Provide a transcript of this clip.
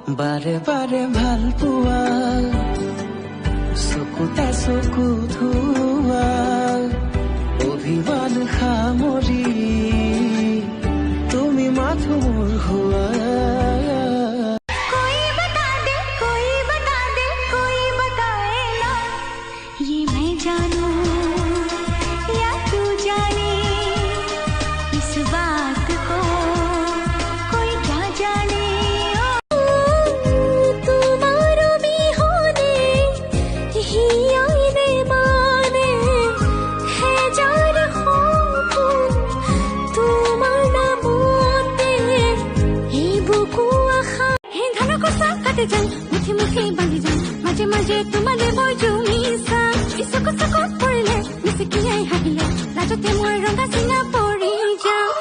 বাৰে বাৰে ভাল পোৱা চকুতে চকু ধোৱা অভিমান সামৰি তুমি মাথো মোৰ হোৱা मुठी मुठी बांधी जान मजे मजे तुम्हारे बजुमिसा इसको सको पड़ले मिसकियाई हाहिले राजते मोर रंगा सिंगा पड़ी जा